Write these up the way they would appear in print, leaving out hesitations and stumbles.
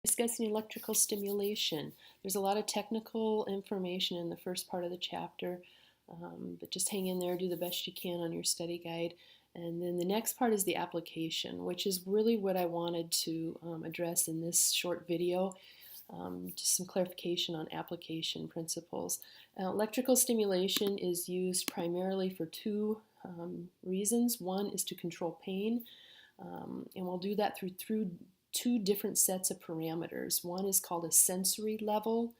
Discussing electrical stimulation. There's a lot of technical information in the first part of the chapter, but just hang in there, do the best you can on your study guide. And then the next part is the application, which is really what I wanted to address in this short video. Just some clarification on application principles. Electrical stimulation is used primarily for two reasons. One is to control pain, and we'll do that through two different sets of parameters. One is called a sensory level,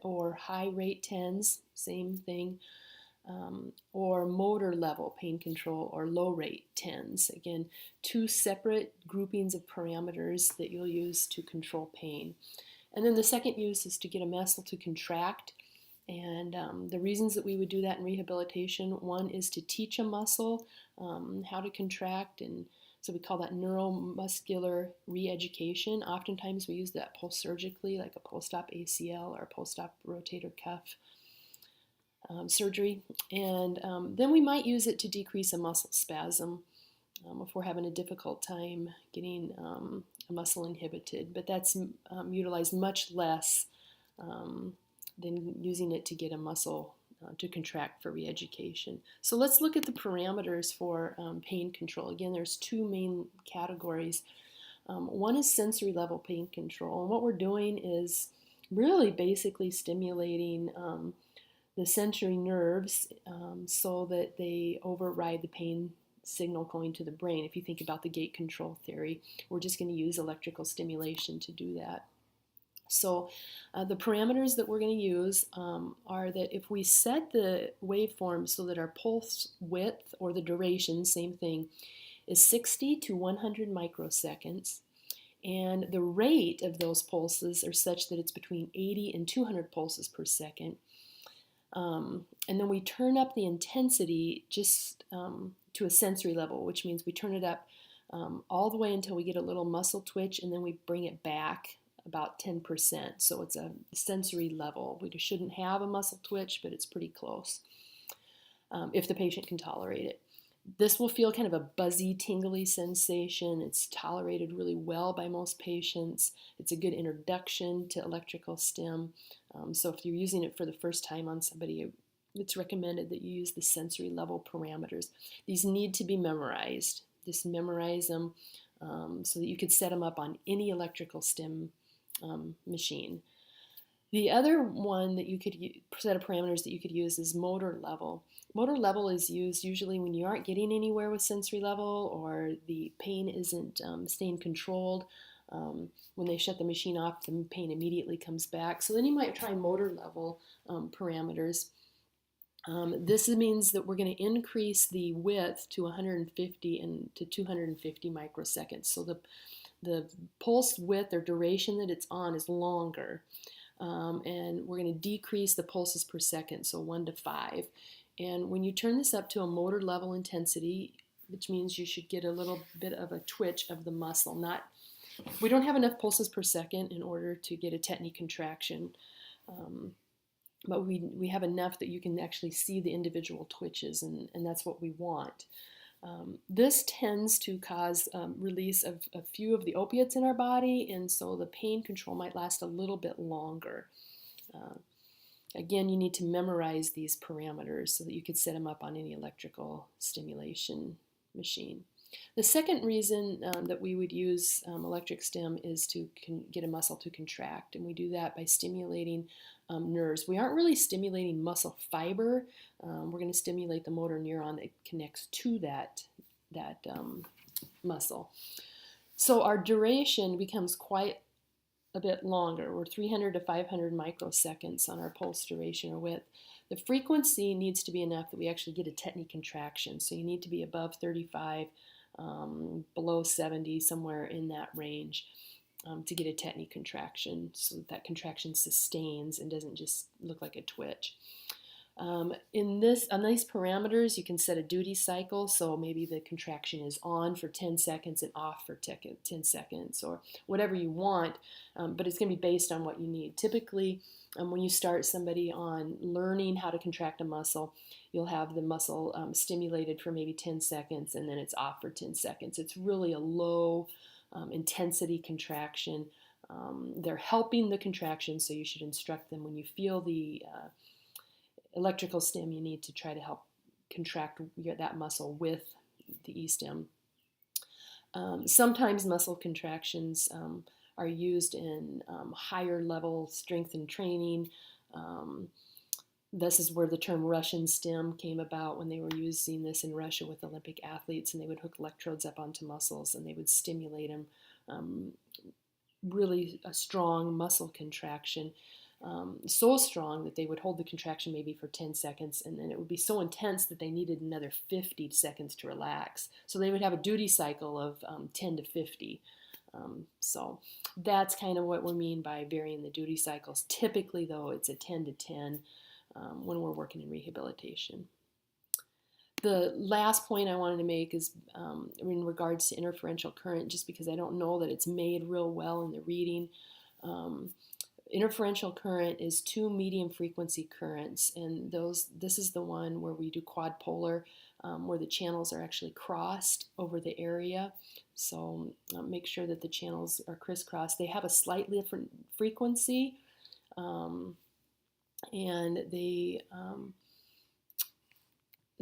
or high rate tens, same thing, or motor level pain control, or low rate tens. Again, two separate groupings of parameters that you'll use to control pain. And then the second use is to get a muscle to contract. And the reasons that we would do that in rehabilitation, one is to teach a muscle how to contract, and so we call that neuromuscular re-education. Oftentimes we use that post-surgically, like a post-op ACL or post-op rotator cuff surgery. And then we might use it to decrease a muscle spasm if we're having a difficult time getting a muscle inhibited. But that's utilized much less than using it to get a muscle to contract for re-education. So let's look at the parameters for pain control. Again, there's two main categories. One is sensory level pain control, and what we're doing is really basically stimulating the sensory nerves so that they override the pain signal going to the brain. If you think about the gate control theory, we're just going to use electrical stimulation to do that. So the parameters that we're going to use are that if we set the waveform so that our pulse width, or the duration, same thing, is 60 to 100 microseconds, and the rate of those pulses are such that it's between 80 and 200 pulses per second, and then we turn up the intensity just to a sensory level, which means we turn it up all the way until we get a little muscle twitch, and then we bring it back about 10%. So it's a sensory level. We shouldn't have a muscle twitch, but it's pretty close if the patient can tolerate it. This will feel kind of a buzzy, tingly sensation. It's tolerated really well by most patients. It's a good introduction to electrical stim. So if you're using it for the first time on somebody, it's recommended that you use the sensory level parameters. These need to be memorized. Just memorize them so that you could set them up on any electrical stim machine. The other one that you could set of parameters that you could use is motor level. Motor level is used usually when you aren't getting anywhere with sensory level, or the pain isn't staying controlled. When they shut the machine off, the pain immediately comes back. So then you might try motor level parameters. This means that we're going to increase the width to 150 and to 250 microseconds. So the pulse width or duration that it's on is longer, and we're going to decrease the pulses per second, so 1 to 5. And when you turn this up to a motor level intensity, which means you should get a little bit of a twitch of the muscle. We don't have enough pulses per second in order to get a tetany contraction, but we have enough that you can actually see the individual twitches, and that's what we want. This tends to cause release of a few of the opiates in our body, and so the pain control might last a little bit longer. Again, you need to memorize these parameters so that you could set them up on any electrical stimulation machine. The second reason that we would use electric stim is to get a muscle to contract, and we do that by stimulating nerves. We aren't really stimulating muscle fiber. We're going to stimulate the motor neuron that connects to that muscle. So our duration becomes quite a bit longer. We're 300 to 500 microseconds on our pulse duration or width. The frequency needs to be enough that we actually get a tetany contraction. So you need to be above 35, below 70, somewhere in that range, to get a tetany contraction, so that contraction sustains and doesn't just look like a twitch. On these parameters, you can set a duty cycle, so maybe the contraction is on for 10 seconds and off for 10 seconds, or whatever you want, but it's going to be based on what you need. Typically, when you start somebody on learning how to contract a muscle, you'll have the muscle stimulated for maybe 10 seconds, and then it's off for 10 seconds. It's really a low intensity contraction They're helping the contraction, so you should instruct them when you feel the electrical stim, you need to try to help contract that muscle with the estim. Sometimes muscle contractions are used in higher level strength and training. This is where the term Russian stim came about, when they were using this in Russia with Olympic athletes, and they would hook electrodes up onto muscles and they would stimulate them. Really a strong muscle contraction, so strong that they would hold the contraction maybe for 10 seconds, and then it would be so intense that they needed another 50 seconds to relax. So they would have a duty cycle of 10 to 50. So that's kind of what we mean by varying the duty cycles. Typically, though, it's a 10 to 10 when we're working in rehabilitation. The last point I wanted to make is in regards to interferential current, just because I don't know that it's made real well in the reading. Interferential current is 2 medium frequency currents, and this is the one where we do quad polar, where the channels are actually crossed over the area. So make sure that the channels are crisscrossed. They have a slightly different frequency, and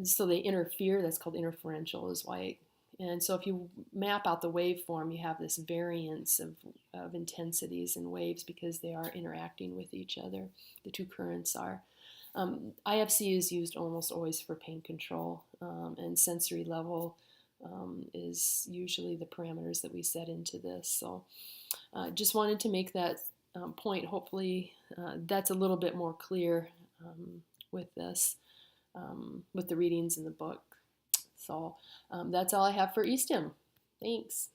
so they interfere. That's called interferential, is why. And so if you map out the waveform, you have this variance of intensities and waves because they are interacting with each other. The two currents are. IFC is used almost always for pain control, and sensory level is usually the parameters that we set into this. So just wanted to make that point. Hopefully that's a little bit more clear with this, with the readings in the book. So that's all I have for estim. Thanks.